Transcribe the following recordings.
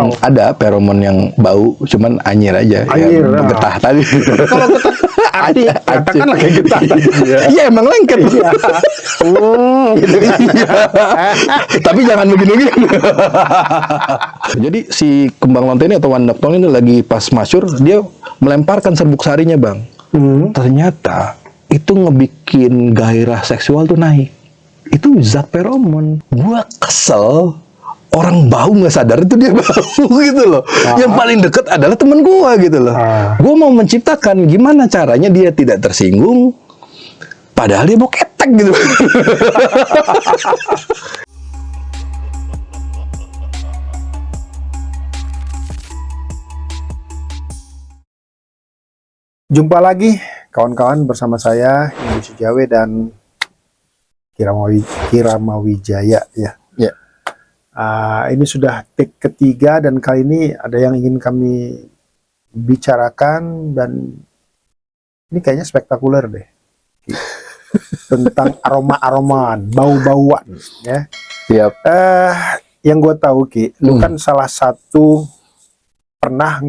Ada feromon yang bau, cuman anyir aja. Anyir, ya, getah tadi. Kalau getah arti katakanlah kayak getah tadi. Iya emang lengket. Iya. Gitu kan. Tapi jangan begini-begini. Jadi si kembang lonte ini atau wandaptong ini lagi pas masyur, dia melemparkan serbuk sarinya, Bang. Ternyata itu ngebikin gairah seksual tuh naik. Itu zat feromon. Gua kesel, orang bau nggak sadar itu dia bau gitu loh. Yang paling deket adalah temen gua gitu loh. Gua mau menciptakan gimana caranya dia tidak tersinggung, padahal dia mau ketek gitu. Jumpa lagi kawan-kawan bersama saya Ibu Sujawe dan Kiramawijaya ya. Ya. Ini sudah take ketiga dan kali ini ada yang ingin kami bicarakan dan ini kayaknya spektakuler deh. Tentang aroma-aromaan, bau-bauan ya. Siap. Yang gue tahu Ki, lu kan salah satu pernah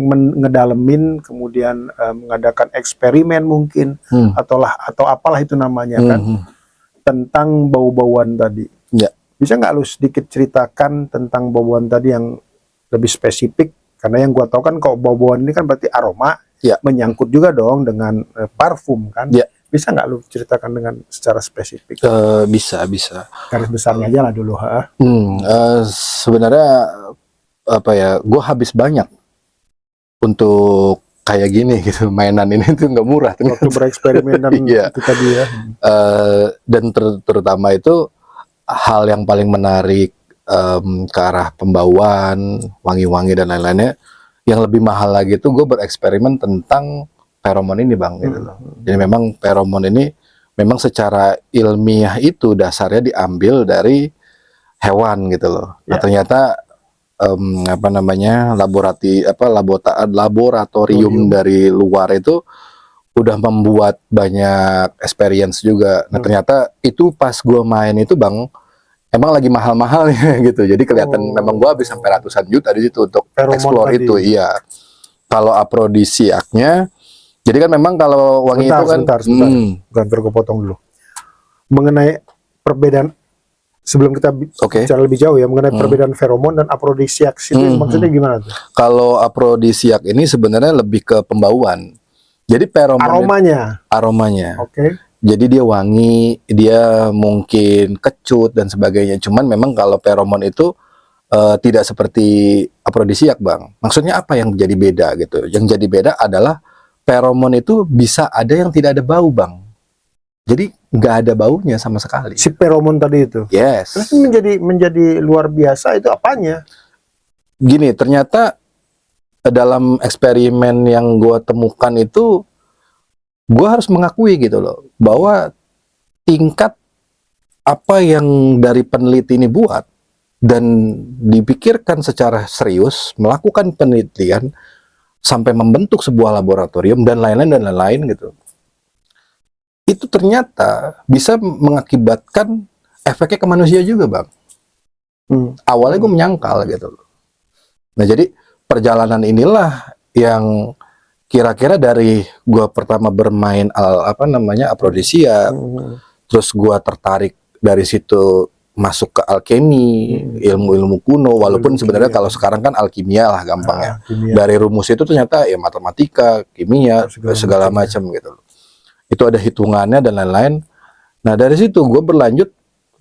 ngedalemin kemudian mengadakan eksperimen mungkin atau apalah itu namanya kan tentang bau-bauan tadi. Ya. Bisa nggak lu sedikit ceritakan tentang bau-bauan tadi yang lebih spesifik? Karena yang gua tahu kan kalau bau-bauan ini kan berarti aroma, ya, menyangkut juga dong dengan parfum kan. Ya. Bisa nggak lu ceritakan dengan secara spesifik? Bisa. Garis besarnya aja lah dulu. Sebenarnya apa ya, gue habis banyak untuk kayak gini gitu, mainan ini tuh nggak murah waktu bereksperimen dan iya. itu tadi ya. Dan terutama itu hal yang paling menarik ke arah pembauan, wangi-wangi dan lain-lainnya. Yang lebih mahal lagi itu gue bereksperimen tentang feromon ini, Bang, gitu loh. Jadi memang feromon ini memang secara ilmiah itu dasarnya diambil dari hewan gitu loh. Nah, ternyata laboratorium dari luar itu udah membuat banyak experience juga. Nah, ternyata itu pas gue main itu, Bang, emang lagi mahal-mahalnya gitu. Jadi kelihatan memang gue habis sampai ratusan juta di situ untuk explore itu. Iya. Kalau aprodisiaknya, jadi kan memang kalau wangi itu kan Sebentar, gue potong dulu. Mengenai perbedaan sebelum kita bicara lebih jauh ya mengenai perbedaan feromon dan aprodisiak itu maksudnya gimana tuh? Kalau aprodisiak ini sebenarnya lebih ke pembauan. Jadi feromon aromanya. Jadi dia wangi, dia mungkin kecut dan sebagainya. Cuman memang kalau feromon itu tidak seperti aprodisiak, Bang. Maksudnya apa yang jadi beda gitu? Yang jadi beda adalah feromon itu bisa ada yang tidak ada bau, Bang. Jadi nggak ada baunya sama sekali. Si feromon tadi itu. Yes. Terus menjadi luar biasa itu apanya? Gini, ternyata dalam eksperimen yang gue temukan itu, gue harus mengakui gitu loh, bahwa tingkat apa yang dari peneliti ini buat dan dipikirkan secara serius, melakukan penelitian sampai membentuk sebuah laboratorium dan lain-lain gitu. Itu ternyata bisa mengakibatkan efeknya ke manusia juga, Bang. Awalnya gue menyangkal gitu loh. Nah, jadi perjalanan inilah yang kira-kira dari gue pertama bermain aprodisiak, terus gue tertarik dari situ masuk ke alkemi, ilmu-ilmu kuno, walaupun sebenarnya kalau sekarang kan alkimia lah gampangnya. Dari rumus itu ternyata ya matematika, kimia, segala macam gitu loh. Itu ada hitungannya dan lain-lain. Nah, dari situ gue berlanjut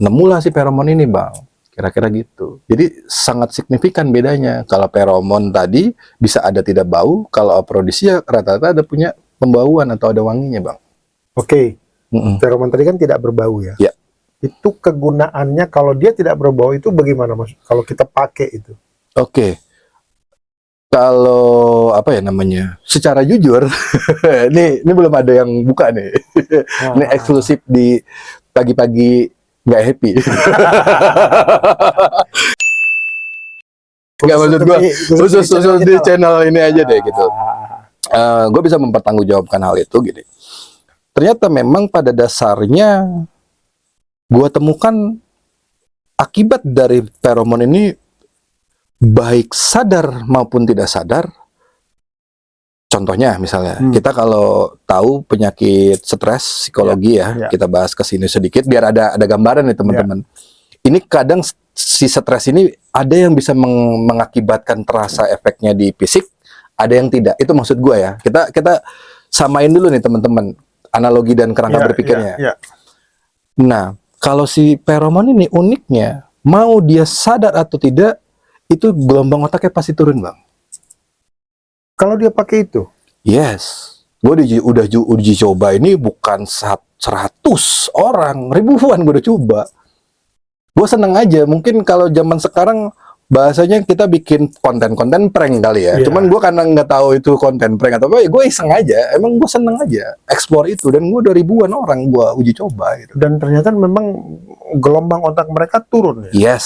nemulah si feromon ini, Bang. Kira-kira gitu. Jadi sangat signifikan bedanya. Kalau feromon tadi bisa ada tidak bau, kalau aprodisiak rata-rata ada punya pembauan atau ada wanginya, Bang. Feromon tadi kan tidak berbau ya. Ya. Itu kegunaannya kalau dia tidak berbau itu bagaimana, Mas? Kalau kita pakai itu. Kalau secara jujur, ini belum ada yang buka nih. Ini eksklusif di pagi-pagi nggak happy. Nggak, maksud gue khusus di channel ini aja deh gitu. Gue bisa mempertanggungjawabkan hal itu gini. Ternyata memang pada dasarnya gue temukan akibat dari feromon ini baik sadar maupun tidak sadar. Contohnya misalnya, kita kalau tahu penyakit stres psikologi kita bahas ke sini sedikit biar ada gambaran nih teman-teman. Ini kadang si stres ini ada yang bisa mengakibatkan terasa efeknya di fisik, ada yang tidak. Itu maksud gue ya. Kita samain dulu nih teman-teman analogi dan kerangka berpikirnya. Nah, kalau si feromon ini uniknya, mau dia sadar atau tidak, itu gelombang otaknya pasti turun, Bang. Kalau dia pakai itu? Yes. Gue udah uji coba ini bukan 100 orang, ribuan gue udah coba. Gue seneng aja. Mungkin kalau zaman sekarang bahasanya kita bikin konten-konten prank kali ya. Cuman gue karena nggak tahu itu konten prank atau apa, gue iseng aja. Emang gue seneng aja explore itu. Dan gue udah ribuan orang gue uji coba gitu. Dan ternyata memang gelombang otak mereka turun ya? Yes.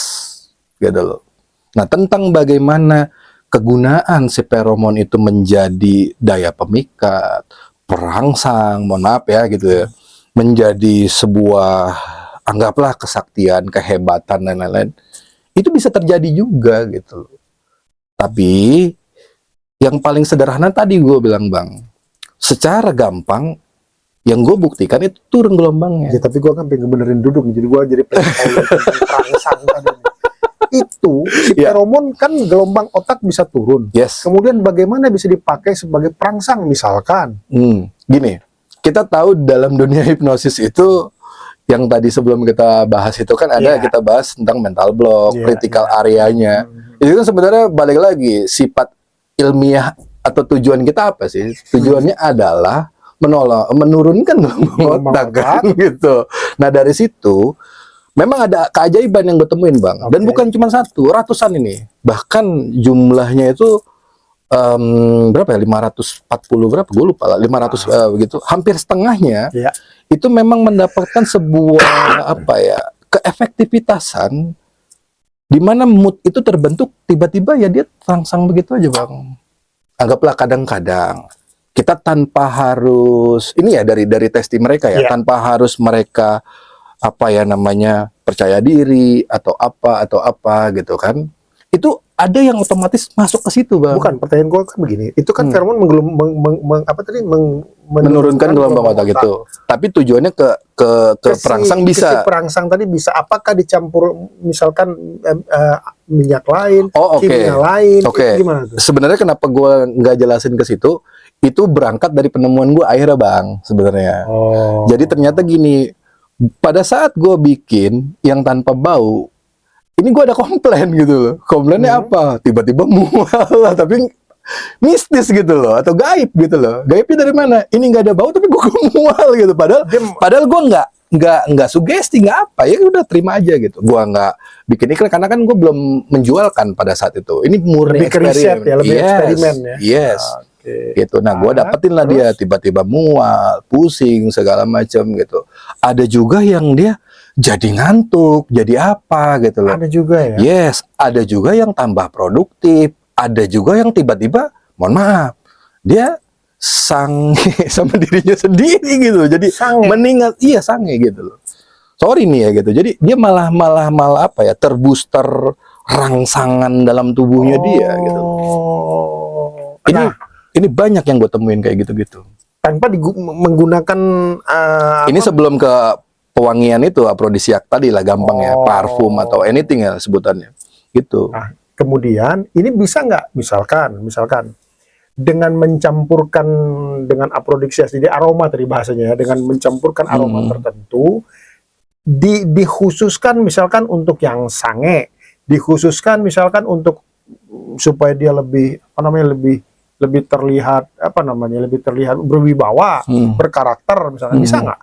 Gitu loh. Nah, tentang bagaimana kegunaan si feromon itu menjadi daya pemikat, perangsang, mohon maaf ya gitu ya, menjadi sebuah anggaplah kesaktian, kehebatan dan lain-lain, itu bisa terjadi juga gitu. Tapi yang paling sederhana tadi gue bilang, Bang, secara gampang yang gue buktikan itu turun gelombangnya. Ya, tapi gue kan pengen benerin duduk, jadi gue jadi perangsang tadi. Itu si feromon kan gelombang otak bisa turun. Yes. Kemudian bagaimana bisa dipakai sebagai perangsang misalkan? Gini, kita tahu dalam dunia hipnosis itu yang tadi sebelum kita bahas itu kan ada kita bahas tentang mental block, critical areanya. Itu kan sebenarnya balik lagi sifat ilmiah atau tujuan kita apa sih? Tujuannya adalah menurunkan gelombang otak kan gitu. Nah, dari situ memang ada keajaiban yang gue temuin, Bang. Dan bukan cuma satu, ratusan ini. Bahkan jumlahnya itu berapa ya? 540 berapa? Gue lupa lah. 500 begitu. Hampir setengahnya itu memang mendapatkan sebuah apa ya? Keefektivitasan di mana mood itu terbentuk tiba-tiba ya dia terangsang begitu aja, Bang. Anggaplah kadang-kadang kita tanpa harus ini ya dari testi mereka ya, tanpa harus mereka apa ya namanya percaya diri atau apa gitu kan, itu ada yang otomatis masuk ke situ, Bang. Bukan, pertanyaan gue kan begini, itu kan feromon menurunkan gelombang otak itu, tapi tujuannya ke perangsang bisa. Si perangsang tadi bisa apakah dicampur misalkan minyak lain, kimia lain, gimana tuh? Sebenarnya kenapa gue nggak jelasin ke situ, itu berangkat dari penemuan gue akhirnya, Bang, sebenarnya. Jadi ternyata gini, pada saat gue bikin yang tanpa bau, ini gue ada komplain gitu loh. Komplainnya apa? Tiba-tiba mual lah, tapi mistis gitu loh, atau gaib gitu loh. Gaibnya dari mana? Ini nggak ada bau tapi gue mual gitu. Padahal gue nggak sugesti, nggak apa, ya udah terima aja gitu. Gue nggak bikin iklan karena kan gue belum menjualkan pada saat itu. Ini murni eksperimen, lebih eksperimen ya. Yes. Gitu. Nah, gue dapetin lah dia tiba-tiba mual, pusing segala macam gitu. Ada juga yang dia jadi ngantuk, jadi apa gitu loh. Ada juga ya. Yes, ada juga yang tambah produktif, ada juga yang tiba-tiba, mohon maaf, dia sange sama dirinya sendiri gitu. Jadi meninggal, sange gitu loh. Sorry nih ya gitu. Jadi dia malah apa ya, terbooster rangsangan dalam tubuhnya dia gitu. Ini banyak yang gue temuin kayak gitu-gitu. Tanpa menggunakan ini sebelum ke pewangian itu, afrodisiak tadi lah gampang ya, parfum atau anything ya sebutannya. Gitu. Nah, kemudian ini bisa nggak misalkan dengan mencampurkan dengan afrodisiak, jadi aroma tadi bahasanya ya, dengan mencampurkan aroma tertentu, dikhususkan misalkan untuk yang sange, dikhususkan misalkan untuk supaya dia lebih terlihat lebih terlihat berwibawa, berkarakter misalnya, bisa nggak?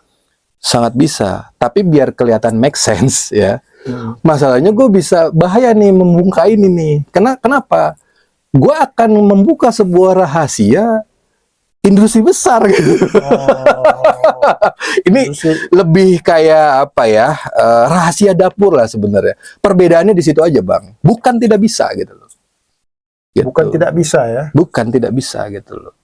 Sangat bisa, tapi biar kelihatan make sense ya. Masalahnya gue bisa bahaya nih membuka ini nih. Kenapa? Gue akan membuka sebuah rahasia industri besar gitu. Ini lebih kayak apa ya? Rahasia dapur lah sebenarnya. Perbedaannya di situ aja, Bang. Bukan tidak bisa gitu loh. Gitu. Bukan tidak bisa ya? Bukan tidak bisa gitu loh.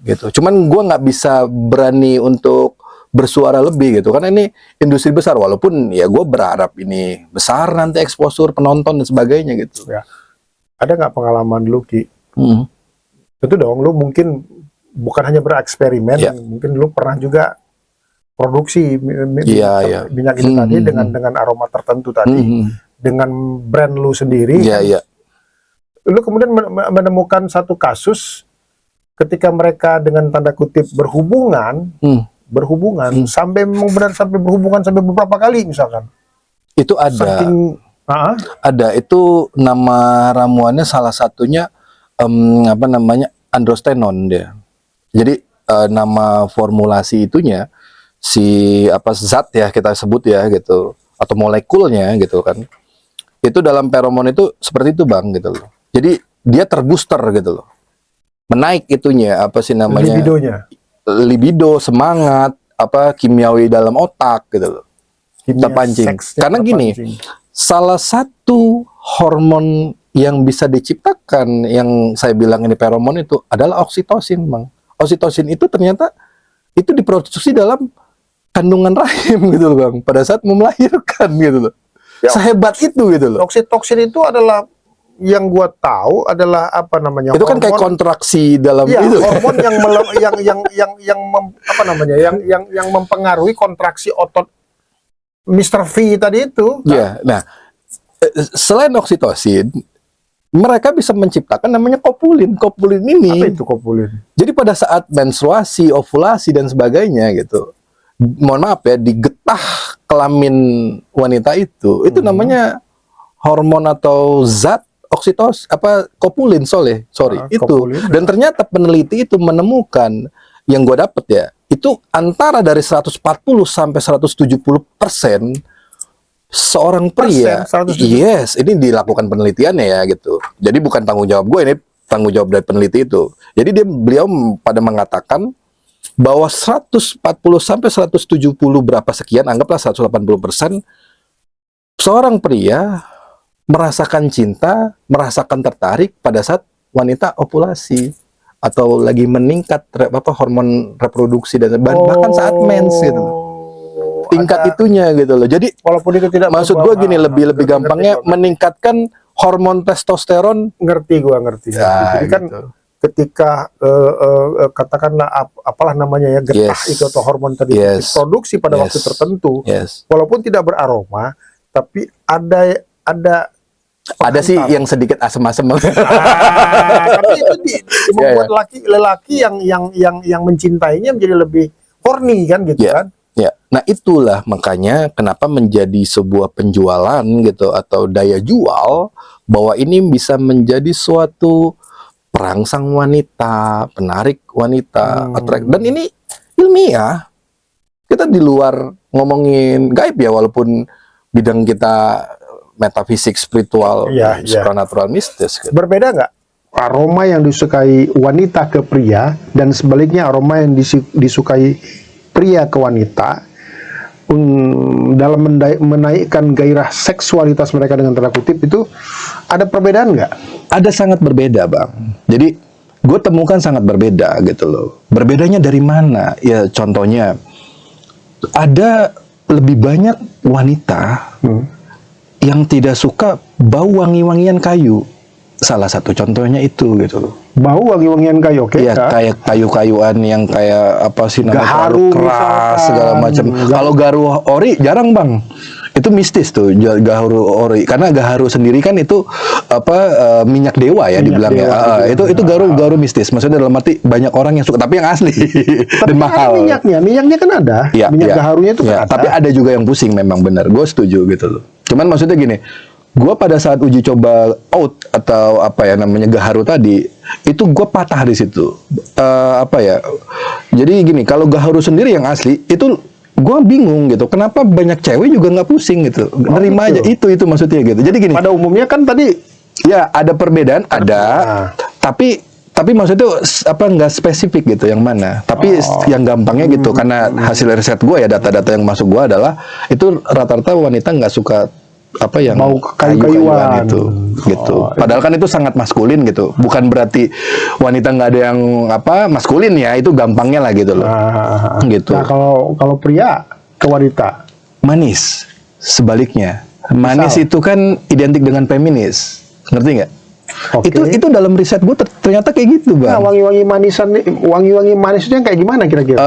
Gitu. Cuman gue nggak bisa berani untuk bersuara lebih gitu, karena ini industri besar. Walaupun ya gue berharap ini besar nanti eksposur penonton dan sebagainya gitu. Ya. ada nggak pengalaman lu, Ki? Hmm. Tentu dong, lu mungkin bukan hanya bereksperimen, Ya. mungkin lu pernah juga produksi Iya. minyak itu tadi dengan aroma tertentu tadi, dengan brand lu sendiri. Iya, kan? iya. Lu kemudian menemukan satu kasus ketika mereka dengan tanda kutip berhubungan sampai memang benar sampai berhubungan sampai beberapa kali misalkan. Itu ada. Saking Ada, itu nama ramuannya salah satunya apa namanya, androstenon dia. Jadi nama formulasi itunya si apa zat ya kita sebut ya gitu, atau molekulnya gitu kan. Itu dalam feromon itu seperti itu Bang gitu loh. Jadi dia terbooster gitu loh. Menaik itunya apa sih namanya? Libido, semangat, apa kimiawi dalam otak gitu loh. Terpancing. Karena gini, salah satu hormon yang bisa diciptakan yang saya bilang ini feromon itu adalah oksitosin, Bang. Oksitosin itu ternyata itu diproduksi dalam kandungan rahim gitu loh, Bang. Pada saat mau melahirkan gitu loh. Ya, sehebat itu gitu loh. Oksitosin itu adalah yang gua tahu adalah apa namanya? Itu hormon, kan kayak kontraksi dalam ya, itu. Hormon yang mempengaruhi kontraksi otot Mr. V tadi itu. Ya, nah selain oksitosin, mereka bisa menciptakan namanya kopulin. Kopulin ini. Apa itu kopulin? Jadi pada saat menstruasi, ovulasi dan sebagainya gitu. Mohon maaf ya, digetah kelamin wanita itu namanya hormon atau zat oksitos kopulin sorry itu. Kopulin, dan ternyata peneliti itu menemukan yang gue dapet ya, itu antara dari 140 sampai 170% seorang pria. Yes, ini dilakukan penelitiannya ya gitu. Jadi bukan tanggung jawab gue, ini tanggung jawab dari peneliti itu. Jadi beliau pada mengatakan bahwa 140 sampai 170 berapa sekian, anggaplah 180%, seorang pria merasakan cinta, merasakan tertarik pada saat wanita ovulasi atau lagi meningkat hormon reproduksi dan bahkan saat mens gitu. Tingkat itunya gitu loh. Jadi walaupun itu tidak maksud gue gini, lebih gampangnya meningkatkan hormon testosteron. Ngerti. Jadi kan gitu. Ketika katakanlah apalah namanya ya, getah itu atau hormon tadi produksi pada waktu tertentu, walaupun tidak beraroma, tapi ada sih yang sedikit asem-asem. Tapi itu membuat lelaki yang mencintainya menjadi lebih horny kan gitu kan. Ya, nah itulah makanya kenapa menjadi sebuah penjualan gitu atau daya jual, bahwa ini bisa menjadi suatu perangsang wanita, penarik wanita, dan ini ilmiah. Kita di luar ngomongin gaib ya, walaupun bidang kita metafisik, spiritual, supranatural, mistis. Gitu. Berbeda nggak aroma yang disukai wanita ke pria dan sebaliknya aroma yang disukai pria ke wanita dalam menaikkan gairah seksualitas mereka dengan tanda kutip itu ada perbedaan nggak? Ada, sangat berbeda Bang. Jadi gue temukan sangat berbeda gitu loh. Berbedanya dari mana? Ya contohnya ada lebih banyak wanita yang tidak suka bau wangi-wangian kayu. Salah satu contohnya itu gitu loh. Bau wangi-wangian kayu, oke? Iya, kayak kayu-kayuan yang kayak apa sih namanya, gaharu keras segala macam. Kalau gaharu ori jarang Bang. Itu mistis tuh gaharu ori, karena gaharu sendiri kan itu minyak dewa ya dibilangnya. Itu gaharu mistis. Maksudnya dalam arti banyak orang yang suka, tapi yang asli dan mahal. Minyaknya kan ada. Minyak gaharunya itu kan ada. Tapi ada juga yang pusing, memang benar. Gue setuju gitu loh. Cuman maksudnya gini, gue pada saat uji coba oud atau apa ya namanya gaharu tadi, itu gue patah di situ. Jadi gini, kalau gaharu sendiri yang asli itu gue bingung gitu. Kenapa banyak cewek juga nggak pusing gitu? Nerima aja itu maksudnya gitu. Jadi gini. Pada umumnya kan tadi ya ada perbedaan, tapi maksudnya nggak spesifik gitu yang mana. Tapi yang gampangnya gitu, karena hasil riset gue ya, data-data yang masuk gue adalah itu rata-rata wanita nggak suka yang mau kayu-kayuan itu gitu. Padahal kan itu sangat maskulin gitu. Bukan berarti wanita nggak ada yang maskulin ya, itu gampangnya lah gitu loh. Gitu. Nah, kalau pria ke wanita manis, sebaliknya. Manis itu kan identik dengan feminis. Ngerti nggak? Oke. Itu dalam riset gue ternyata kayak gitu, Nah, Bang. wangi-wangi manisnya kayak gimana kira-kira?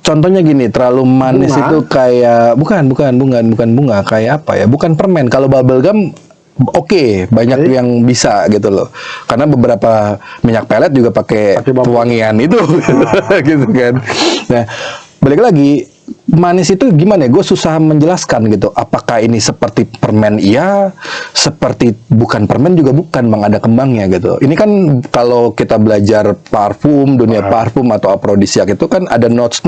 Contohnya gini, terlalu manis Bunga? itu kayak bukan bunga, kayak apa ya? Bukan permen. Kalau bubble gum oke, banyak Oke. yang bisa gitu loh. Karena beberapa minyak pelet juga pakai Pakai bubble pewangian itu gitu kan. Nah, balik lagi, manis itu gimana ya? Gue susah menjelaskan gitu. Apakah ini seperti permen? Iya, seperti bukan permen juga bukan, Bang. Ada kembangnya gitu. Ini kan kalau kita belajar parfum, dunia parfum atau aphrodisiak itu kan ada notes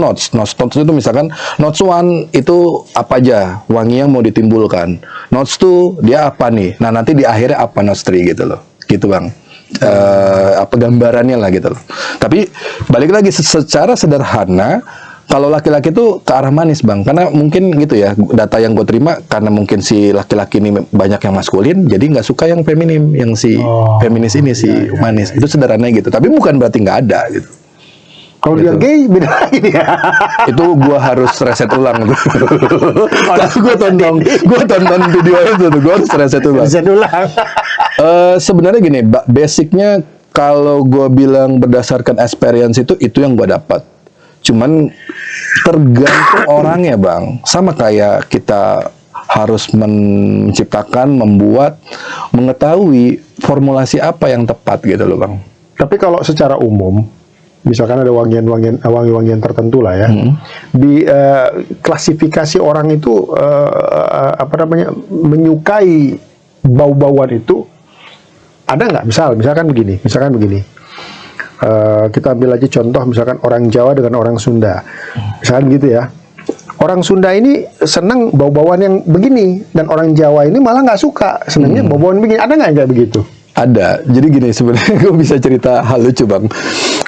itu misalkan notes 1 itu apa aja wangi yang mau ditimbulkan. Notes 2 dia apa nih? Nah, nanti di akhirnya apa notes 3 gitu loh. Gitu, Bang. Apa gambarannya lah gitu loh. Tapi balik lagi secara sederhana, kalau laki-laki itu ke arah manis, Bang, karena mungkin gitu ya, data yang gue terima, karena mungkin si laki-laki ini banyak yang maskulin, jadi nggak suka yang feminim, yang si feminis ini, si manis. Itu sederhananya gitu, tapi bukan berarti nggak ada gitu. Kalau dia gitu. gay beda lagi dia. Itu gue harus reset ulang tuh. gue tonton video itu tuh, gue harus reset ulang. Bisa ulang. Sebenarnya gini, basicnya kalau gue bilang berdasarkan experience itu yang gue dapat. Cuman tergantung orangnya, Bang. Sama kayak kita harus menciptakan, membuat, mengetahui formulasi apa yang tepat gitu loh, Bang. Tapi kalau secara umum, misalkan ada wangi-wangian tertentu lah ya, di klasifikasi orang itu menyukai bau-bauan itu ada nggak? Misalkan begini. Kita ambil aja contoh misalkan orang Jawa dengan orang Sunda, misalkan gitu ya. Orang Sunda ini senang bau-bauan yang begini, dan orang Jawa ini malah nggak suka, senangnya bau-bauan begini. Ada nggak yang kayak begitu? Ada. Jadi gini, sebenarnya gue bisa cerita hal lucu, Bang.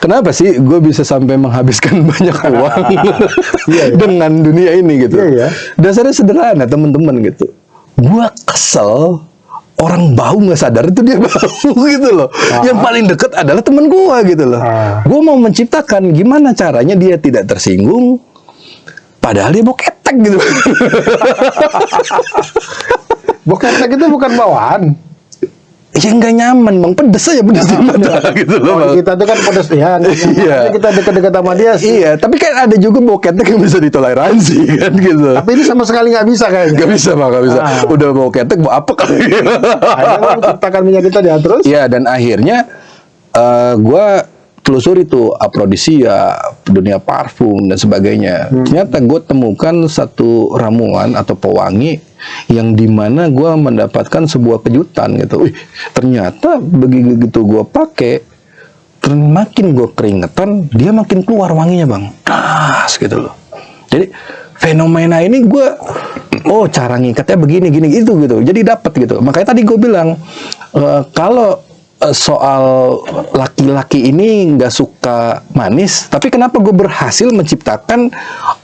Kenapa sih gue bisa sampai menghabiskan banyak uang dengan dunia ini gitu? Iya, iya. Dasarnya sederhana, teman-teman gitu. Gue kesel orang bau nggak sadar itu dia bau gitu loh. Yang paling deket adalah temen gue gitu loh. Gue mau menciptakan gimana caranya dia tidak tersinggung, padahal dia bau ketek gitu. Bau ketek itu bukan bawaan. Ya nggak nyaman, Bang. Pedes aja, pedes di mata gitu loh, Bang. Kita tuh kan pedes ya. Iya. Kita dekat-dekat sama dia sih. Iya, tapi kan ada juga bau ketek yang bisa ditoleransi kan gitu. Tapi ini sama sekali nggak bisa kayaknya. Gak bisa, Bang, gak bisa. Udah bau ketek, bau apa kali? Akhirnya menciptakan minyak kita dia terus. Iya, dan akhirnya gue telusuri tuh aphrodisiak, dunia parfum dan sebagainya. Ternyata gue temukan satu ramuan atau pewangi yang dimana gue mendapatkan sebuah kejutan gitu. Wih, ternyata begitu gue pakai, makin gue keringetan, dia makin keluar wanginya, Bang. Khas gitu loh. Jadi fenomena ini gue, cara ngikatnya begini, gini gitu. Jadi dapat gitu. Makanya tadi gue bilang, kalau soal laki-laki ini nggak suka manis, tapi kenapa gue berhasil menciptakan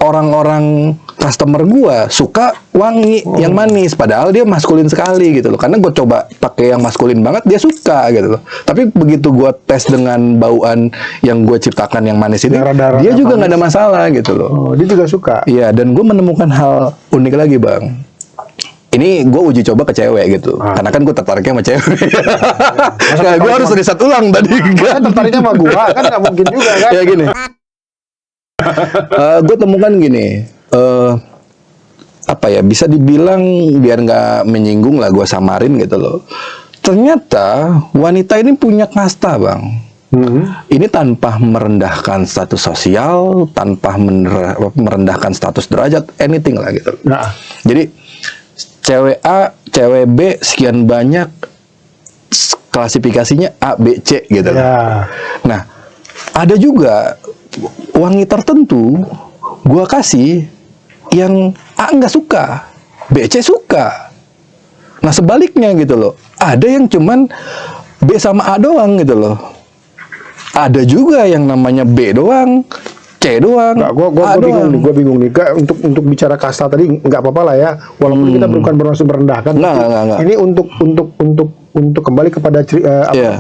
orang-orang customer gue suka wangi yang manis, padahal dia maskulin sekali gitu loh. Karena gue coba pakai yang maskulin banget, dia suka gitu loh. Tapi begitu gue tes dengan bauan yang gue ciptakan yang manis ini, dia juga nggak ada masalah gitu loh. Oh, dia juga suka. Iya, dan gue menemukan hal unik lagi, Bang. Ini gue uji coba ke cewek gitu, karena kan gue tertariknya sama cewek. Nah, gue harus riset ulang tadi. Kan tertariknya sama gua, kan nggak mungkin juga kan. Ya gini, gue temukan gini, apa ya, bisa dibilang biar nggak menyinggung lah, gue samarin gitu loh. Ternyata wanita ini punya kasta, Bang. Ini tanpa merendahkan status sosial, tanpa merendahkan status derajat, anything lah gitu. Nah, Jadi cewek A, cewek B, sekian banyak klasifikasinya A, B, C gitu. ya. Nah, ada juga wangi tertentu gua kasih yang A nggak suka, B, C suka. Nah, sebaliknya gitu loh. Ada yang cuman B sama A doang gitu loh. Ada juga yang namanya B doang, C doang. Nggak, gua bingung nih. Untuk bicara kasta tadi nggak apa-apa lah ya. Walaupun kita bukan bermaksud merendahkan. Nggak. Ini untuk kembali kepada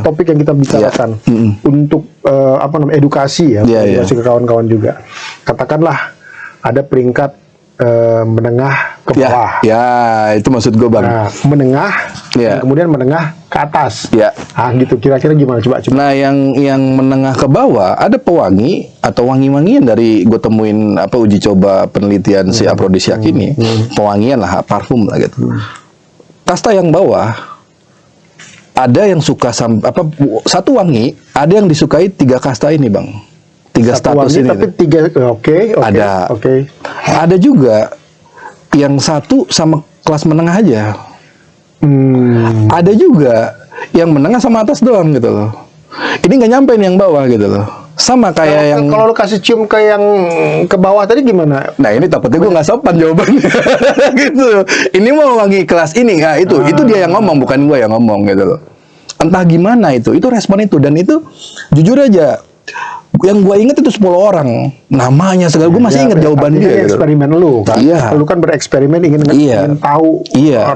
topik yang kita bicarakan. Untuk edukasi ya, edukasi ke kawan-kawan juga. Katakanlah ada peringkat menengah ke Ya, bawah. ya itu maksud gue bang. Nah, menengah, Ya. dan kemudian menengah ke atas. Ya. Ah, gitu. Kira-kira gimana? Coba. Nah, yang menengah ke bawah ada pewangi atau wangi-wangian dari gue temuin apa uji coba penelitian si Aphrodisiac ini, pewangian lah, parfum lah gitu. Kasta yang bawah ada yang suka satu wangi, ada yang disukai 3 kasta ini bang, 3 Satu status wangi, ini. tapi 3, oke. Ada. Oke. Ada juga yang satu sama kelas menengah aja. Ada juga yang menengah sama atas doang gitu loh. Ini nggak nyampe nih yang bawah gitu loh. Sama kayak Kalau lu kasih cium ke yang ke bawah tadi gimana? Nah ini takutnya gue nggak sopan jawabannya. Gitu. Ini mau wangi kelas ini, nah itu dia yang ngomong, bukan gue yang ngomong gitu loh. Entah gimana itu respon itu, dan itu jujur aja yang gue inget itu 10 orang namanya segala, gue masih inget jawaban dia gitu. Eksperimen lu kan, Iya. lu kan bereksperimen ingin tahu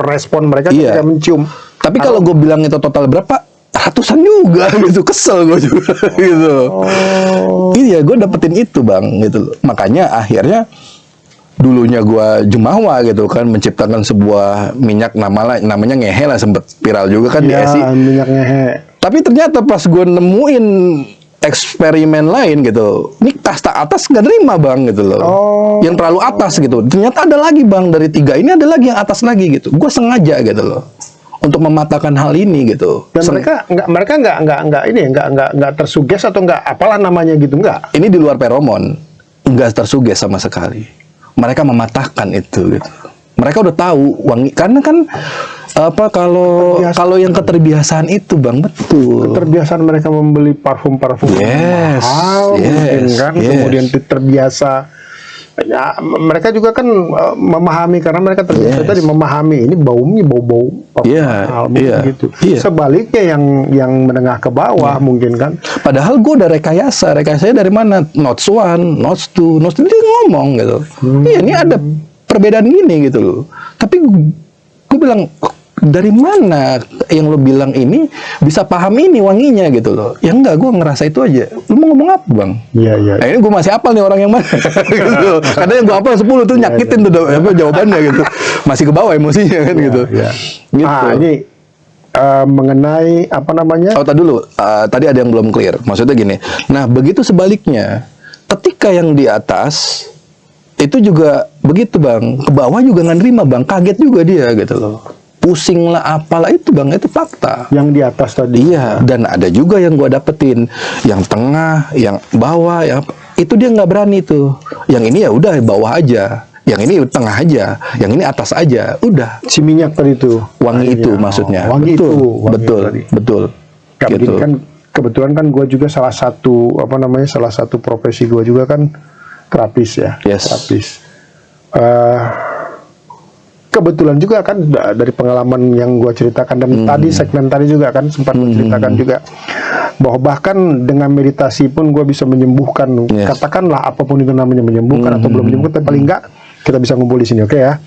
respon mereka ketika mencium. Tapi kalau gue bilang itu total berapa, ratusan juga gitu, kesel gue juga gitu. Iya, gue dapetin itu bang gitu. Makanya akhirnya dulunya gue jumawa gitu kan, menciptakan sebuah minyak namanya ngehe lah, sempet viral juga kan di SI. Minyak ngehe. Tapi ternyata pas gue nemuin eksperimen lain gitu, ini kasta atas nggak terima bang gitu loh, yang terlalu atas gitu. Ternyata ada lagi bang, dari 3 ini ada lagi yang atas lagi gitu. Gue sengaja gitu loh untuk mematahkan hal ini gitu. Dan mereka nggak tersuges atau nggak apalah namanya gitu, nggak. Ini di luar feromon, nggak tersuges sama sekali. Mereka mematahkan itu gitu. Mereka udah tahu wangi, karena kan kalau yang keterbiasaan itu bang, betul. Keterbiasaan mereka membeli parfum-parfum mahal, mungkin kan, kemudian terbiasa. Ya, mereka juga kan memahami, karena mereka terbiasa tadi memahami ini baunya bau mahal, gitu. Sebaliknya yang menengah ke bawah mungkin kan. Padahal gue udah rekayasanya dari mana? Notes 1, Notes 2, Notes 3 dia ngomong gitu. Iya, ini ada perbedaan gini gitu loh. Tapi gue bilang, dari mana yang lo bilang ini bisa paham ini wanginya gitu loh. Ya enggak, gue ngerasa itu aja. Lo mau ngomong apa bang? Iya. Nah ini gue masih hafal nih orang yang mana gitu. Karena yang gue hafal 10 tuh nyakitin tuh jawabannya gitu. Masih ke bawah emosinya kan gitu. Gitu. Ini mengenai apa namanya? Oh, tadi dulu. Tadi ada yang belum clear. Maksudnya gini. Nah, begitu sebaliknya, ketika yang di atas itu juga begitu bang, ke bawah juga nggak nerima bang, kaget juga dia gitu loh. Pusing lah apalah itu bang, itu fakta. Yang di atas tadi. Iya, dan ada juga yang gua dapetin, yang tengah, yang bawah, itu dia nggak berani tuh. Yang ini ya udah bawah aja, yang ini tengah aja, yang ini atas aja, udah. Si minyak tadi itu, wangi itu maksudnya. Wangi betul, itu, betul. Gitu. Kan kebetulan kan gue juga salah satu profesi gue juga kan terapis ya. Terapis. Kebetulan juga kan dari pengalaman yang gue ceritakan, dan tadi segmen tadi juga kan sempat menceritakan juga bahwa bahkan dengan meditasi pun gue bisa menyembuhkan, katakanlah apapun itu namanya, menyembuhkan atau belum menyembuhkan, tapi paling enggak kita bisa ngumpul di sini, oke ya,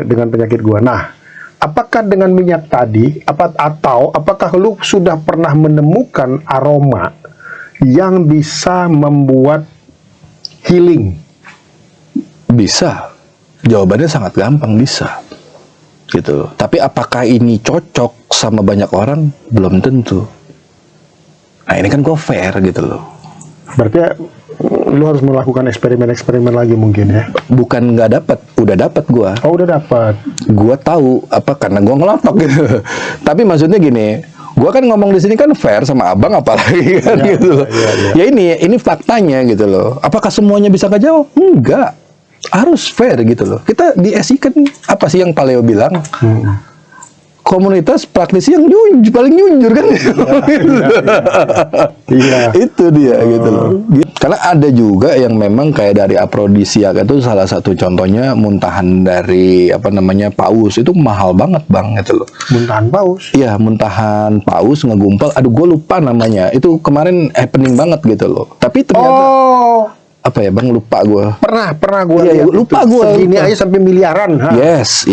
dengan penyakit gue. Nah, apakah dengan minyak tadi, atau apakah lu sudah pernah menemukan aroma yang bisa membuat healing? Bisa. Jawabannya sangat gampang, bisa. Gitu. Tapi apakah ini cocok sama banyak orang? Belum tentu. Nah, ini kan gue fair gitu loh. Berarti lu harus melakukan eksperimen lagi mungkin ya? Bukan nggak dapat, udah dapat gue. Oh, udah dapat. Gue tahu karena gue ngelotok gitu. Tapi maksudnya gini, gue kan ngomong di sini kan fair sama abang, apalagi kan gitu loh. Ya ini faktanya gitu loh. Apakah semuanya bisa kejawab? Enggak. Harus fair gitu loh. Kita di SI kan apa sih yang Paleo bilang? Komunitas praktisi yang paling jujur kan? Itu dia gitu loh. Karena ada juga yang memang kayak dari Aphrodisiac itu salah satu contohnya, muntahan dari paus itu mahal banget bang gitu loh. Muntahan paus? Iya, muntahan paus ngegumpal. Aduh, gue lupa namanya. Itu kemarin happening banget gitu loh. Tapi ternyata apa ya bang, lupa gue. Pernah gue lupa gue. Segini aja sampai miliaran. Yes.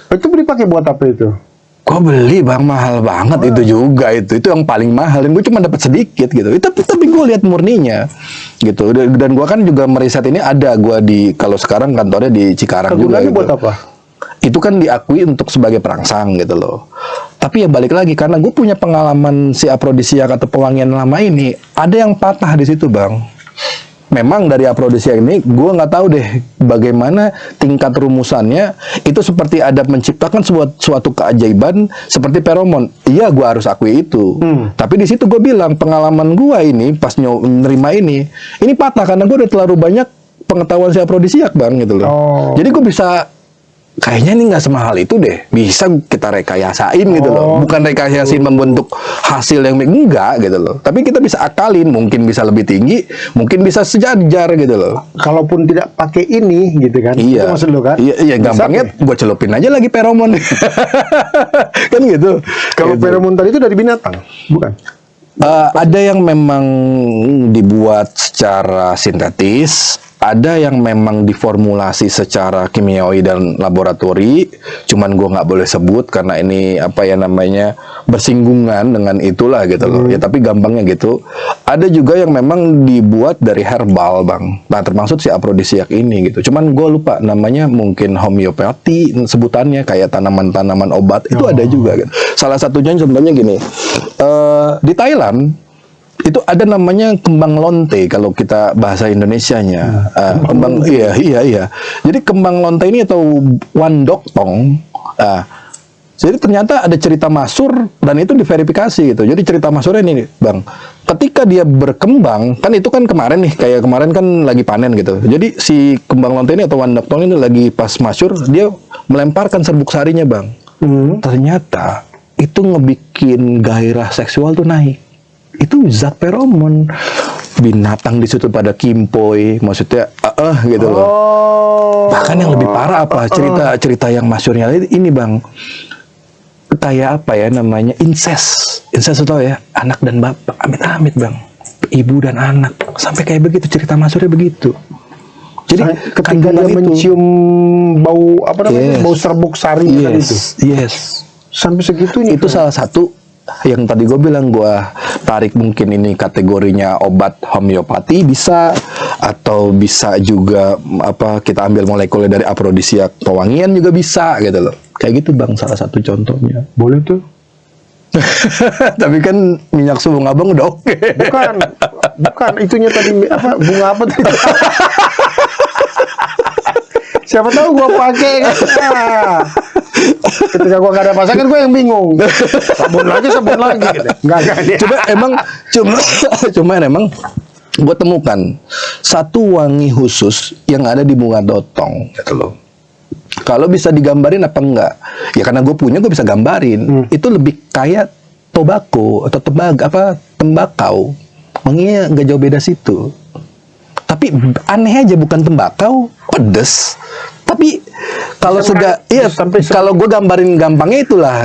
Itu dipakai buat apa itu? Gue beli bang, mahal banget itu juga, itu yang paling mahal, dan gue cuma dapat sedikit gitu. Tapi gue lihat murninya gitu, dan gue kan juga meriset ini, ada gue di, kalau sekarang kantornya di Cikarang juga Kegunaannya gitu. buat apa? Itu kan diakui untuk sebagai perangsang gitu loh. Tapi ya balik lagi, karena gue punya pengalaman si aprodisiak atau pewangian lama ini, ada yang patah di situ bang. Memang dari aprodisiak ini, gue nggak tahu deh bagaimana tingkat rumusannya. Itu seperti ada menciptakan suatu keajaiban seperti feromon. Iya, gue harus akui itu. Tapi di situ gue bilang, pengalaman gue ini pas nerima ini patah karena gue udah terlalu banyak pengetahuan si aprodisiak bang gitu loh. Jadi gue bisa, kayaknya ini nggak semahal itu deh, bisa kita rekayasain gitu loh. Bukan rekayasain membentuk hasil yang enggak gitu loh, tapi kita bisa akalin, mungkin bisa lebih tinggi, mungkin bisa sejajar gitu loh. Kalaupun tidak pakai ini gitu kan. Iya, itu maksud lo kan? iya gampangnya gue celupin aja lagi feromon. Kan gitu. Kalau Gitu. feromon tadi itu dari binatang, bukan? Ada yang memang dibuat secara sintetis, ada yang memang diformulasi secara kimiawi dan laboratori, cuman gue nggak boleh sebut karena ini apa ya namanya, bersinggungan dengan itulah gitu loh. Ya tapi gampangnya gitu. Ada juga yang memang dibuat dari herbal bang. Nah termasuk si aprodisiak ini gitu. Cuman gue lupa namanya, mungkin homeopati sebutannya, kayak tanaman-tanaman obat itu ada juga gitu. Salah satunya sebenarnya gini, di Thailand itu ada namanya kembang lonte kalau kita bahasa Indonesianya. Kembang iya. Jadi kembang lonte ini atau wandoktong. Jadi ternyata ada cerita masyhur dan itu diverifikasi gitu. Jadi cerita masyhurnya ini bang, ketika dia berkembang kan itu kan kemarin nih, kayak kemarin kan lagi panen gitu. Jadi si kembang lonte ini atau wandoktong ini lagi pas masyhur, dia melemparkan serbuk sarinya bang. Ternyata itu ngebikin gairah seksual tuh naik. Itu zat feromon. Binatang di situ pada kimpoy, maksudnya gitu loh. Bahkan yang lebih parah apa, cerita yang masyhurnya ini bang, kayak apa ya namanya, incest itu tau ya, anak dan bapak, amit-amit bang, ibu dan anak, sampai kayak begitu, cerita masyhurnya begitu. Jadi ketika dia mencium bau apa namanya, bau serbuk sari tadi itu. Yes. Sampai segitunya. Itu salah satu yang tadi gue bilang, gue tarik mungkin ini kategorinya obat homeopati bisa, atau bisa juga apa, kita ambil molekulnya dari aprodisiak pewangian juga bisa gitu loh. Kayak gitu bang, salah satu contohnya. Boleh tuh. Tapi kan minyak subung abang udah oke. Bukan itunya tadi apa, bunga apa tadi? Siapa tahu gua pakai kan. Ketika gua gak ada pasangan, gua yang bingung. Sabun lagi gitu. Enggak. Cuma emang gue temukan satu wangi khusus yang ada di bunga dotong gitu loh. Kalau bisa digambarin apa enggak? Ya karena gue punya, gue bisa gambarin. Itu lebih kayak tobacco atau tembakau. Wanginya nggak jauh beda situ. Tapi aneh aja, bukan tembakau, pedes. Tapi kalau sudah, kalau gue gambarin gampangnya itulah,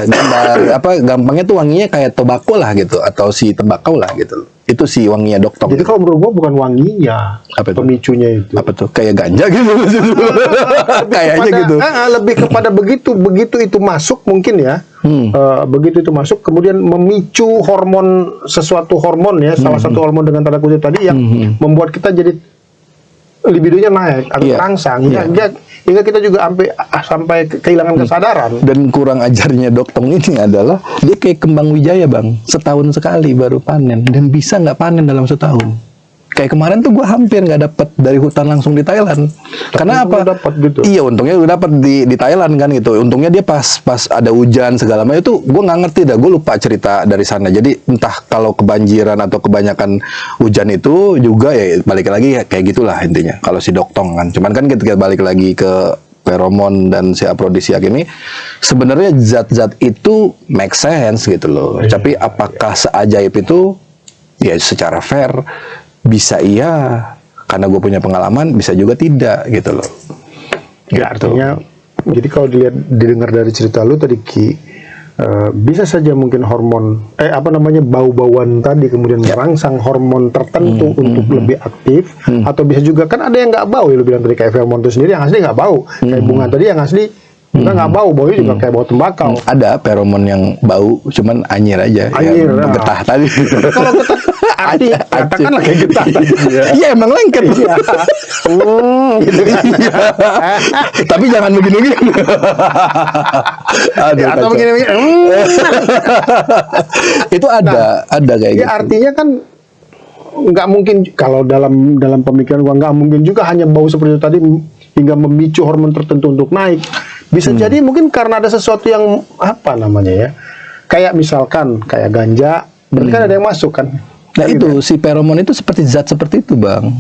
gampangnya tuh wanginya kayak tobacco lah gitu, atau si tembakau lah gitu. Itu si wanginya doktong. Jadi kalau menurut gua bukan wanginya, pemicunya itu. Apa tuh? Kayak ganja gitu. Kayaknya gitu. Lebih kepada begitu itu masuk mungkin ya. Begitu itu masuk, kemudian memicu sesuatu hormon ya, salah satu hormon dengan tanda kutip tadi yang membuat kita jadi libidonya naik atau terangsang, hingga kita juga sampai kehilangan kesadaran. Dan kurang ajarnya doktong ini adalah dia kayak kembang wijaya bang, setahun sekali baru panen, dan bisa nggak panen dalam setahun. Kayak kemarin tuh gue hampir nggak dapet dari hutan langsung di Thailand. Karena apa? Gitu. Iya, untungnya udah dapet di Thailand kan gitu. Untungnya dia pas ada hujan segala macam itu, gue nggak ngerti dah. Gue lupa cerita dari sana. Jadi entah kalau kebanjiran atau kebanyakan hujan itu juga ya balik lagi ya, kayak gitulah intinya. Kalau si doktong kan, cuman kan kita balik lagi ke feromon dan si aprodisiak ini, sebenarnya zat-zat itu make sense gitu loh. Tapi apakah seajaib itu? Ya secara fair bisa iya, karena gue punya pengalaman, bisa juga tidak gitu loh. Ya, gitu. Artinya, jadi kalau didengar dari cerita lu tadi Ki, bisa saja mungkin hormon, bau-bauan tadi kemudian merangsang hormon tertentu untuk lebih aktif, atau bisa juga kan ada yang nggak bau ya, lu bilang tadi kayak feromon itu sendiri yang asli nggak bau, kayak bunga tadi yang asli Juga nggak bau, baunya juga kayak bau tembakau. Ada feromon yang bau, cuman anyir aja. Anyir, ya, getah tadi. Kalau getah, arti katakanlah kayak getah tadi. Iya emang lengket. Iya. Gitu kan. Tapi jangan begini-begini. Aduh, Ya, atau kacau. begini-begini. Itu ada kayak Ya gitu. artinya kan nggak mungkin, kalau dalam pemikiran gua nggak mungkin juga hanya bau seperti itu tadi hingga memicu hormon tertentu untuk naik. Bisa jadi mungkin karena ada sesuatu yang apa namanya ya, kayak misalkan kayak ganja, berarti kan ada yang masuk kan. Nah itu si feromon itu seperti zat seperti itu bang,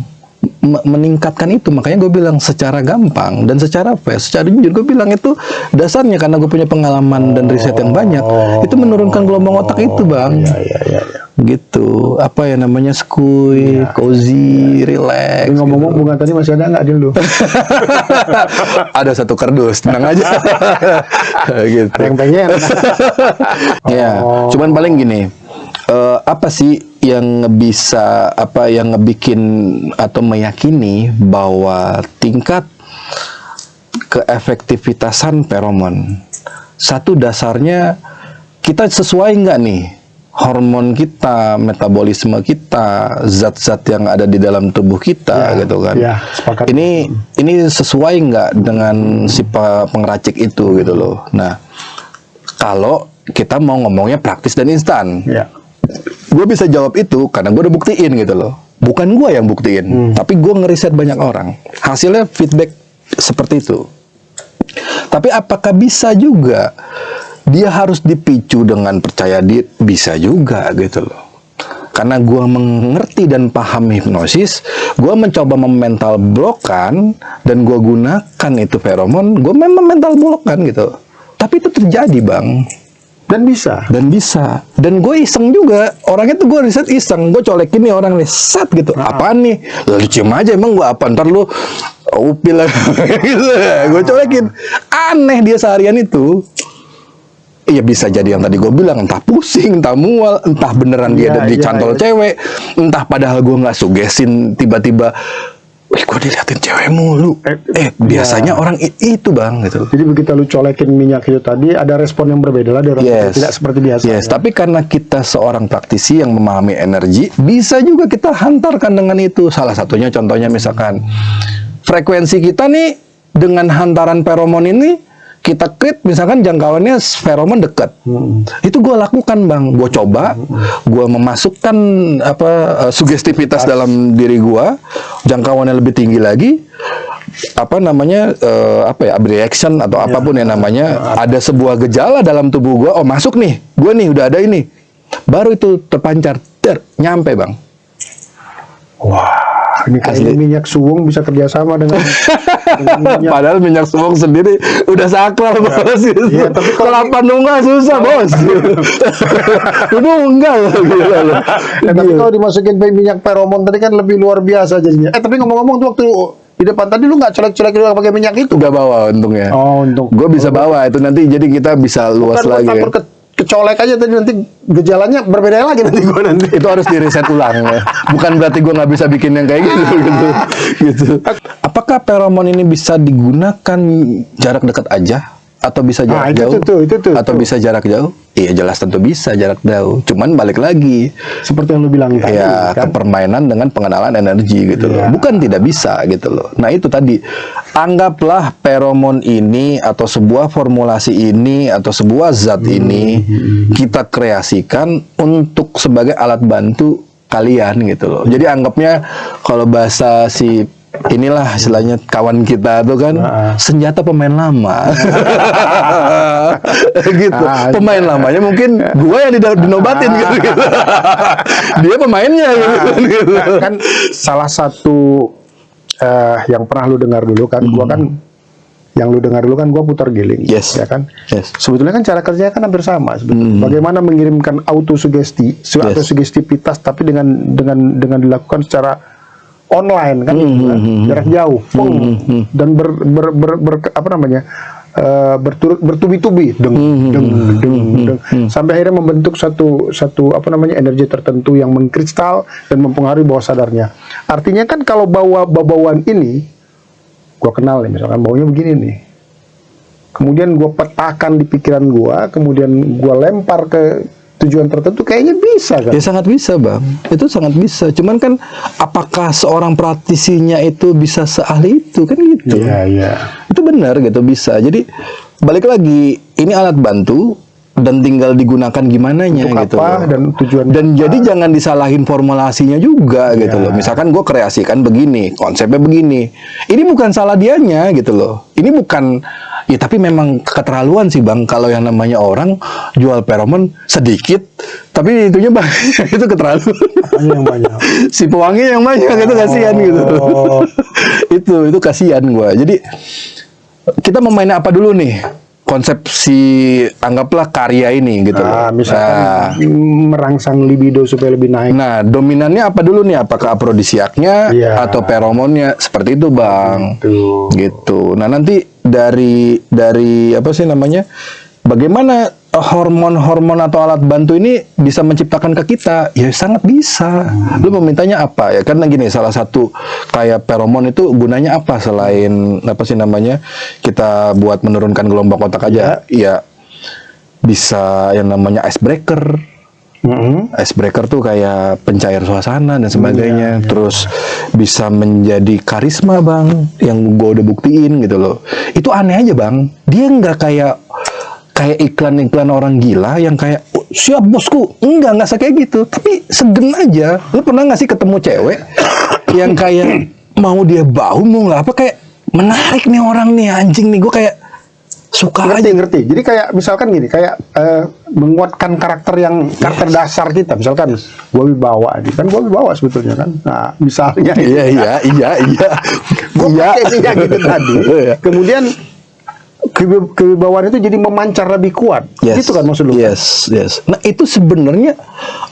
meningkatkan itu. Makanya gue bilang secara gampang dan secara fair, secara jujur gue bilang itu dasarnya karena gue punya pengalaman dan riset yang banyak, itu menurunkan gelombang otak itu bang. Iya. Gitu, apa ya namanya, skuy, cozy, relax. Ngomong-ngomong bunga tadi masih ada nggak di lu? Ada satu kardus, tenang aja. Gitu. Ada yang pengen. Ya, cuman paling gini, apa sih yang bisa, apa yang ngebikin atau meyakini bahwa tingkat keefektivitasan feromon, satu dasarnya kita sesuai nggak nih hormon kita, metabolisme kita, zat-zat yang ada di dalam tubuh kita, gitu kan? Ya, sepakat. Ini sesuai nggak dengan si pengracik itu, gitu loh. Nah, kalau kita mau ngomongnya praktis dan instan, Ya. gue bisa jawab itu karena gue udah buktiin gitu loh. Bukan gue yang buktiin, tapi gue ngeriset banyak orang. Hasilnya feedback seperti itu. Tapi apakah bisa juga dia harus dipicu dengan percaya diri? Bisa juga gitu loh. Karena gue mengerti dan paham hipnosis, gue mencoba memental blockkan dan gue gunakan itu feromon, gue memang mental blockkan gitu. Tapi itu terjadi bang. Dan bisa. Dan gue iseng juga, orangnya tuh gue riset iseng, gue colekin nih orang nih, set gitu. Apaan nih? Lalu cium aja, emang gue apa? Ntar lu upil lah. Gitu. Gue colekin, aneh dia seharian itu. Iya bisa jadi yang tadi gue bilang, entah pusing, entah mual, entah beneran dia ada di cantol cewek, entah padahal gue nggak sugesin tiba-tiba, wih gue diliatin cewek mulu. Biasanya orang itu bang gitu. Jadi begitu lu colekin minyak itu tadi, ada respon yang berbeda lah dari orang tidak seperti biasa. Yes, tapi karena kita seorang praktisi yang memahami energi, bisa juga kita hantarkan dengan itu. Salah satunya contohnya misalkan frekuensi kita nih dengan hantaran feromon ini, kita krit misalkan jangkauannya feromon dekat. Itu gue lakukan bang, gue coba, gue memasukkan sugestivitas dalam diri gue, jangkauannya lebih tinggi lagi, reaction atau apapun yang namanya, ada sebuah gejala dalam tubuh gue, oh masuk nih, gue nih udah ada ini, baru itu terpancar, nyampe bang. Wah, ini kayak minyak suwung bisa kerjasama dengan minyak. Padahal minyak suwung sendiri udah sakral bos. Iya, tapi kalau kelapa nunggal susah bos. Nunggal gila loh. Tapi kalau dimasukin minyak feromon tadi kan lebih luar biasa jadinya. Tapi ngomong-ngomong tuh waktu di depan tadi lu nggak colek-colek juga pakai minyak itu? Udah bawa untungnya. Oh, untung. Gue bisa bawa itu nanti, jadi kita bisa luas lagi. Takut kecolek aja tadi, nanti gejalanya berbeda lagi nanti gue nanti. Itu harus di reset ulang ya. Bukan berarti gue nggak bisa bikin yang kayak gitu. Apakah feromon ini bisa digunakan jarak dekat aja atau bisa jarak jauh? Itu atau bisa jarak jauh? Iya jelas tentu bisa jarak jauh. Cuman balik lagi seperti yang lu bilang tadi, ya kan? Kepermainan dengan pengenalan energi gitu loh. Bukan tidak bisa gitu loh. Nah itu tadi, anggaplah feromon ini atau sebuah formulasi ini atau sebuah zat ini kita kreasikan untuk sebagai alat bantu kalian gitu loh. Jadi anggapnya kalau bahasa si inilah istilahnya kawan kita tuh kan senjata pemain lama. Gitu. Pemain lamanya mungkin gua yang dinobatin gitu. Dia pemainnya gitu. Kan salah satu yang pernah lu dengar dulu kan, gua kan yang lu dengar dulu kan gua putar giling, ya kan. Sebetulnya kan cara kerjanya kan hampir sama sebetulnya. Bagaimana mengirimkan autosugesti atau sugestivitas tapi dengan dilakukan secara online kan, jarak jauh, dan bertubi-tubi, sampai akhirnya membentuk satu energi tertentu yang mengkristal dan mempengaruhi bawah sadarnya. Artinya kan kalau bauan ini, gua kenal nih, misalkan baunya begini nih, kemudian gue petakan di pikiran gue, kemudian gue lempar ke tujuan tertentu, kayaknya bisa kan? Ya sangat bisa bang, itu sangat bisa. Cuman kan apakah seorang praktisinya itu bisa seahli itu kan gitu? Iya. Itu benar gitu, bisa. Jadi balik lagi, ini alat bantu dan tinggal digunakan gimananya Untuk gitu apa loh. dan tujuan Dan jadi jangan disalahin formulasinya juga gitu loh. Misalkan gue kreasikan begini, konsepnya begini. Ini bukan salah dianya gitu loh. Ini bukan, ya tapi memang keterlaluan sih bang. Kalau yang namanya orang jual feromon sedikit, tapi itunya banyak, itu keterlaluan. yang banyak. Si pewangi yang banyak itu kasihan gitu. itu kasihan gue. Jadi kita mau main apa dulu nih? Konsepsi anggaplah karya ini gitu loh. Misalkan merangsang libido supaya lebih naik. Nah, dominannya apa dulu nih? Apakah afrodisiaknya Iya. atau feromonnya? Seperti itu, Bang. Tuh. Gitu. Nah, nanti dari apa sih namanya? Bagaimana hormon-hormon atau alat bantu ini bisa menciptakan ke kita? Ya sangat bisa. Lu memintanya apa? Ya kan gini, salah satu kayak feromon itu gunanya apa selain apa sih namanya? Kita buat menurunkan gelombang otak aja. Ya bisa yang namanya icebreaker. Icebreaker tuh kayak pencair suasana dan sebagainya. Terus bisa menjadi karisma bang, yang gue udah buktiin gitu loh. Itu aneh aja bang. Dia nggak kayak iklan-iklan orang gila yang kayak siap bosku, nggak kayak gitu. Tapi segen aja. Lu pernah nggak sih ketemu cewek yang kayak mau dia bau mau nggak apa, kayak menarik nih orang nih, anjing nih, gue kayak suka aja. Ngerti. Jadi kayak misalkan gini, kayak menguatkan karakter dasar kita. Misalkan gue wibawa, kan gue wibawa sebetulnya kan. Nah, misalnya Iya. gue pakai gitu tadi. Kemudian kewibawaan itu jadi memancar lebih kuat. Yes. Gitu kan maksud lu? Yes. Nah, itu sebenarnya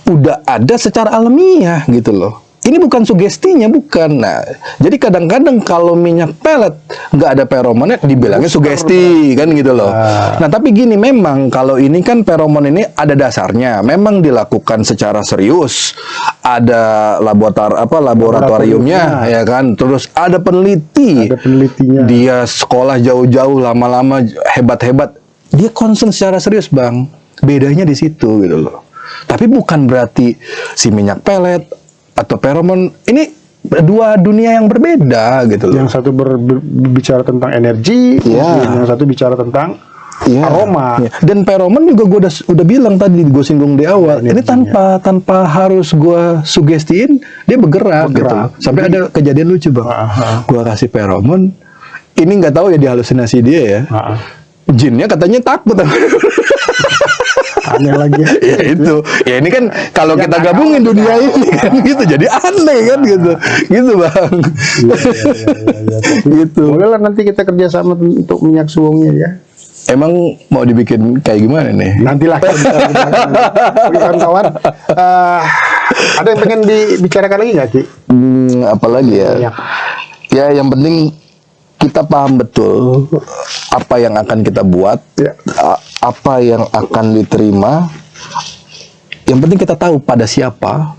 udah ada secara alamiah gitu loh. Ini bukan sugestinya, bukan. Nah, jadi kadang-kadang kalau minyak pelet nggak ada feromonnya, dibilangnya sugesti, kan gitu loh. Nah, tapi gini, memang kalau ini kan feromon ini ada dasarnya, memang dilakukan secara serius, ada laboratoriumnya, ya kan. Terus ada peneliti, Ada penelitinya. dia sekolah jauh-jauh, lama-lama hebat-hebat, dia concern secara serius bang. Bedanya di situ gitu loh. Tapi bukan berarti si minyak pelet atau feromon ini dua dunia yang berbeda gitu loh. Yang satu berbicara tentang energi, yang satu bicara tentang aroma. Dan feromon juga gue udah bilang tadi, gue singgung di awal. Ini tanpa harus gue sugestiin, dia bergerak. Gitu. Sampai ada kejadian lucu bang. Gue kasih feromon, ini nggak tahu ya di halusinasi dia ya. Jinnya katanya takut. Aneh lagi. Ya itu. Ya ini kan kalau kita gabungin dunia ini kan gitu, jadi aneh kan gitu. Gitu bang. Iya. Gitu. Boleh lah nanti kita kerjasama untuk minyak suwungnya ya. Emang mau dibikin kayak gimana nih? Nantilah kawan-kawan. Ada yang pengen dibicarakan lagi nggak Ki? Apalagi ya? Minyak. Ya yang penting kita paham betul apa yang akan kita buat, apa yang akan diterima. Yang penting kita tahu pada siapa.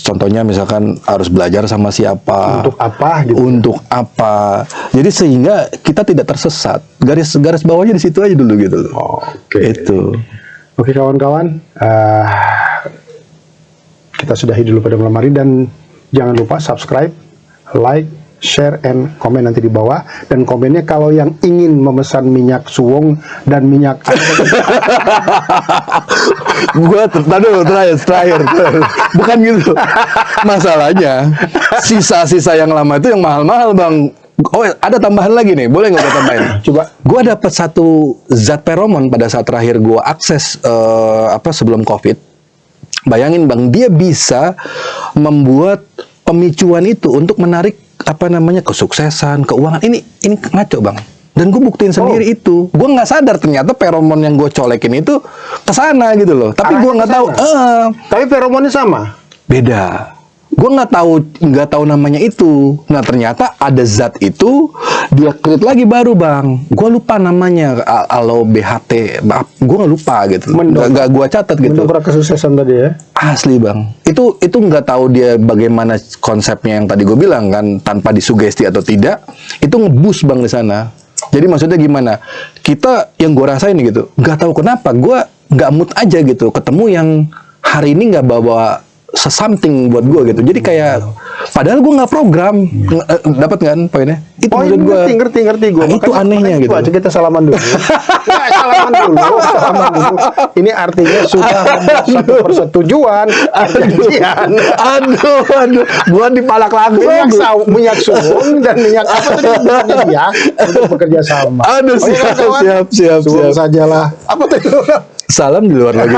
Contohnya misalkan harus belajar sama siapa, Untuk apa gitu. untuk apa. Jadi sehingga kita tidak tersesat. Garis bawahnya di situ aja dulu gitu. Oke. Itu. Oke kawan-kawan, kita sudahi dulu pada malam hari, dan jangan lupa subscribe, like, share, and komen nanti di bawah. Dan komennya kalau yang ingin memesan minyak suwung dan minyak Gua terakhir. Bukan gitu. Masalahnya sisa-sisa yang lama itu yang mahal-mahal bang. Oh, ada tambahan lagi nih. Boleh nggak gue tambahin? Coba. Gue dapat satu zat feromon pada saat terakhir gue akses sebelum COVID. Bayangin bang, dia bisa membuat pemicuan itu untuk menarik kesuksesan, keuangan. Ini ngaco bang. Dan gue buktiin sendiri itu. Gue nggak sadar ternyata feromon yang gue colekin itu kesana gitu loh. Tapi gue nggak tahu. Tapi feromonnya sama. Beda. Gue nggak tahu namanya itu. Nah ternyata ada zat itu, dia create lagi baru bang. Gue lupa namanya, alo BHT. Gue nggak lupa gitu. Nggak gue catat gitu. Mendobrak kesuksesan tadi ya. Asli bang. Itu nggak tahu dia bagaimana konsepnya yang tadi gue bilang kan, tanpa disugesti atau tidak. Itu ngebus bang di sana. Jadi maksudnya gimana? Kita yang gue rasain gitu, nggak tahu kenapa gue nggak mood aja gitu. Ketemu yang hari ini nggak bawa something buat gue gitu. Jadi kayak padahal gue nggak program, dapat kan poinnya? Itu Oh, maksud gue. ngerti gue. Nah, itu anehnya gitu. Aja kita salaman dulu. Nah, salaman dulu. Ini artinya sudah ada satu persetujuan, perjanjian. Aduh, gua dipalak langsung. Minyak suwung dan minyak apa tadi namanya dia untuk bekerja sama. Aduh, Oh, iya, kawan? siap. Suwung sajalah. Apa tadi? Salam di luar lagi,